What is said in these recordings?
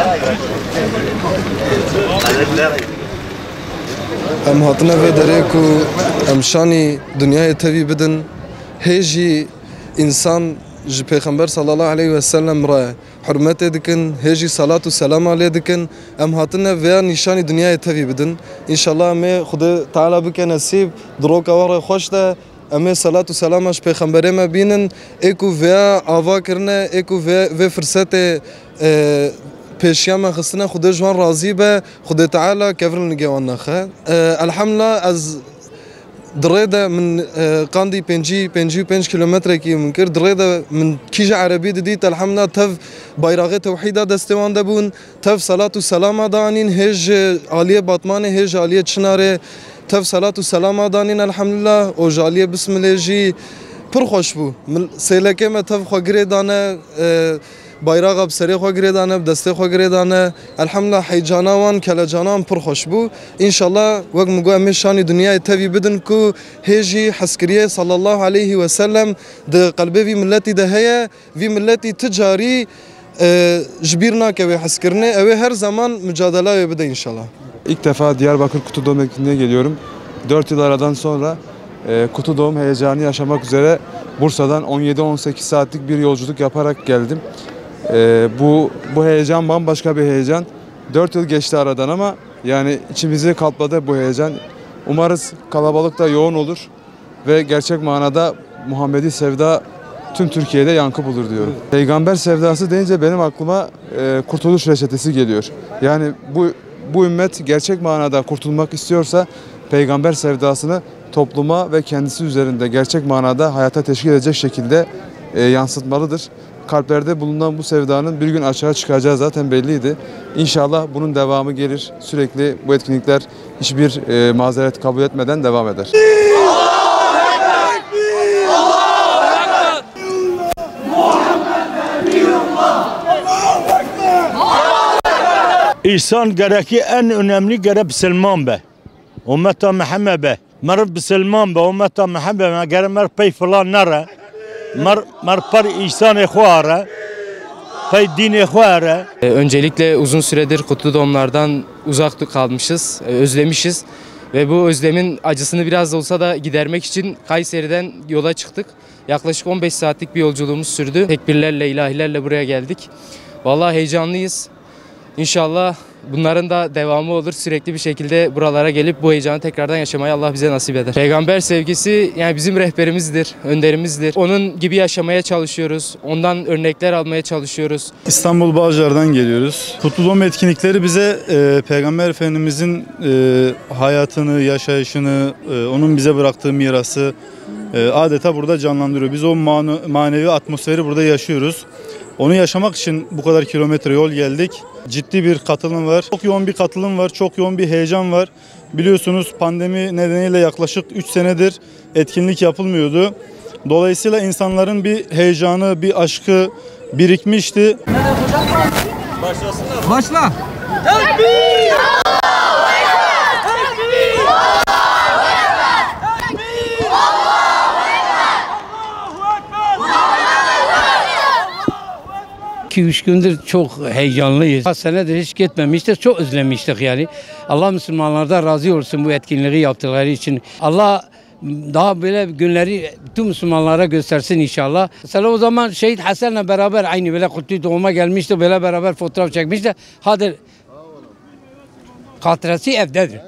ام هاتنا في دريكو ام شاني دنيا تبي بدن هيجي انسان جي پیغمبر صلى الله عليه وسلم را حرمت دكن هيجي صلاة والسلام عليه دكن ام هاتنا في نشاني دنيا تبي بدن ان شاء الله ما خدا تعالى بك نصيب دروك ورا خوش ده اما صلاة والسلام اش پیغمبر ما بينن اكو في آوا کرنه اكو في فرصت پیشیام خستنا خدا جوان راضی به خدا تعالی کفرل نگوان نخه الحمد لله از دريده من قاندي بنجي كيلومتر كي منكر دريده من كيجا عربي ديت الحمد لله تف بايراغي توحيدا دستوان دبون تف صلاة والسلام دانين هج عالية باطماني هج عالية شناري تف صلاة والسلام دانين الحمد لله وجالية بسم الله جي پر خوش بو سيلكه ما تف خوغري دانه bayrağı bseri xo giredane deste xo giredane elhamdülillah heycana wan kelejana پر خوش بو inşallah vak mugo em şani dünyayı tevi bidin ku heji haskeriye sallallahu aleyhi ve sellem de qalbe vi milleti de heye vi milleti ticari jbirna ke ve haskerine ev her zaman mücadele bide inşallah. İlk defa Diyarbakır Kutludoğum etkinliğine geliyorum. 4 yıl aradan sonra Kutludoğum heyecanı yaşamak üzere Bursa'dan 17-18 saatlik bir yolculuk yaparak geldim. Bu heyecan bambaşka bir heyecan. 4 yıl geçti aradan ama yani içimizi kapladı bu heyecan. Umarız kalabalık da yoğun olur ve gerçek manada Muhammedi sevda tüm Türkiye'de yankı bulur diyorum. Peygamber sevdası deyince benim aklıma kurtuluş reçetesi geliyor. Yani bu ümmet gerçek manada kurtulmak istiyorsa peygamber sevdasını topluma ve kendisi üzerinde gerçek manada hayata teşkil edecek şekilde yansıtmalıdır. Kalplerde bulunan bu sevdanın bir gün açığa çıkacağı zaten belliydi. İnşallah bunun devamı gelir. Sürekli bu etkinlikler hiçbir mazeret kabul etmeden devam eder. İnsan gereği en önemli gerek Müslüman be. Ümmeta Muhammed be. Mer Müslüman be, ümmeta Muhammed be. Gerek mer pey falan nere. Mer par insan ekhuara. Pey din ekhuara. Öncelikle uzun süredir Kutludoğumlardan uzak kalmışız, özlemişiz. Ve bu özlemin acısını biraz da olsa da gidermek için Kayseri'den yola çıktık. Yaklaşık 15 saatlik bir yolculuğumuz sürdü. Tekbirlerle, ilahilerle buraya geldik. Vallahi heyecanlıyız. İnşallah bunların da devamı olur. Sürekli bir şekilde buralara gelip bu heyecanı tekrardan yaşamayı Allah bize nasip eder. Peygamber sevgisi yani bizim rehberimizdir, önderimizdir. Onun gibi yaşamaya çalışıyoruz. Ondan örnekler almaya çalışıyoruz. İstanbul Bağcılar'dan geliyoruz. Kutludoğum etkinlikleri bize Peygamber Efendimizin hayatını, yaşayışını, onun bize bıraktığı mirası adeta burada canlandırıyor. Biz o manevi atmosferi burada yaşıyoruz. Onu yaşamak için bu kadar kilometre yol geldik. Ciddi bir katılım var. Çok yoğun bir katılım var. Çok yoğun bir heyecan var. Biliyorsunuz pandemi nedeniyle yaklaşık 3 senedir etkinlik yapılmıyordu. Dolayısıyla insanların bir heyecanı, bir aşkı birikmişti. Başla. Tekbir! Allahu Ekber! Tekbir! Allahu Ekber! Tekbir! Allahu Ekber! 2-3 gündür çok heyecanlıyız. Senedir hiç gitmemiştik, çok özlemiştik yani. Allah Müslümanlardan razı olsun bu etkinliği yaptıkları için. Allah daha böyle günleri tüm Müslümanlara göstersin inşallah. Mesela o zaman Şehit Hasan'la beraber aynı böyle Kutludoğum'a gelmişti, böyle beraber fotoğraf çekmişti. Hadi hatırası evdedir.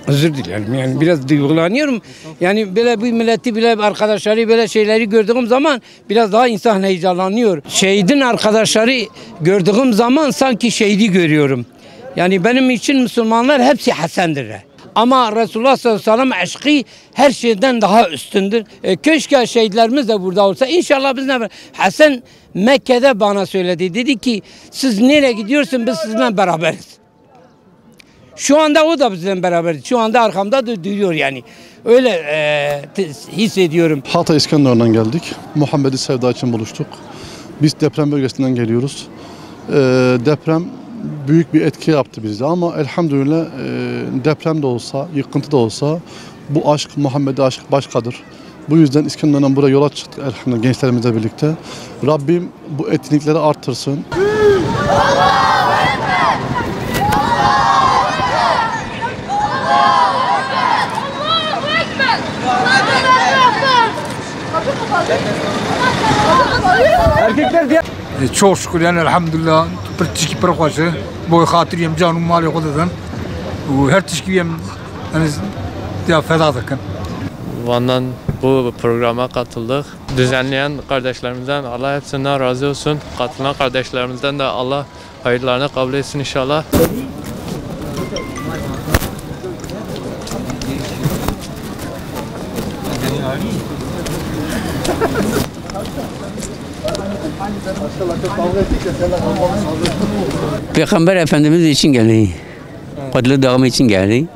Özür dilerim yani biraz duygulanıyorum. Yani böyle bu milleti bile arkadaşları böyle şeyleri gördüğüm zaman biraz daha insan heyecanlanıyor. Şehidin arkadaşları gördüğüm zaman sanki şehidi görüyorum. Yani benim için Müslümanlar hepsi Hasen'dir. Ama Resulullah sallallahu aleyhi ve sellem aşkı her şeyden daha üstündür. Keşke şehitlerimiz de burada olsa. İnşallah biz ne? Hasan Mekke'de bana söyledi. Dedi ki siz nereye gidiyorsun biz sizinle beraberiz. Şu anda o da bizimle beraber. Şu anda arkamda da duyuyor yani. Öyle hissediyorum. Hatay İskenderun'dan geldik. Muhammedi Sevda için buluştuk. Biz deprem bölgesinden geliyoruz. Deprem büyük bir etki yaptı bizde ama elhamdülillah deprem de olsa, yıkıntı da olsa bu aşk, Muhammedi aşk başkadır. Bu yüzden İskenderun'dan buraya yola çıktık elhamdülillah gençlerimizle birlikte. Rabbim bu etkinlikleri artırsın. çok şükür yani elhamdülillah bir tişki perxoşu bu hatırıyım canım mali kodadan ve her tişkiyim yani ya feda dakın. Van'dan bu programa katıldık. Düzenleyen kardeşlerimizden Allah hepsinden razı olsun. Katılan kardeşlerimizden de Allah hayırlarını kabul etsin inşallah. Peygamber Efendimiz için geldi. Kutlu doğum için geldi.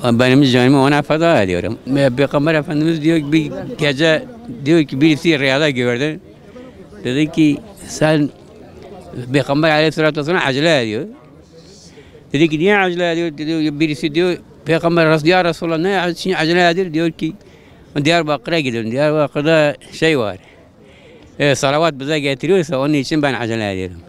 Benim canımı ona feda ediyorum. Peygamber Efendimiz diyor bir gece diyor ki birisi rüyada gördü. Dedi ki sen Peygamber Aleyhisselatü Vesselam acele ediyor. Dedi ki niye acele ediyor? Dedi, birisi diyor Peygamber ya Resulallah ne için acele ediyor? Diyor ki Diyarbakır'a gidiyorum. Diyarbakır'da şey var. Salavat bize getiriyorsa onun için ben acele ediyorum.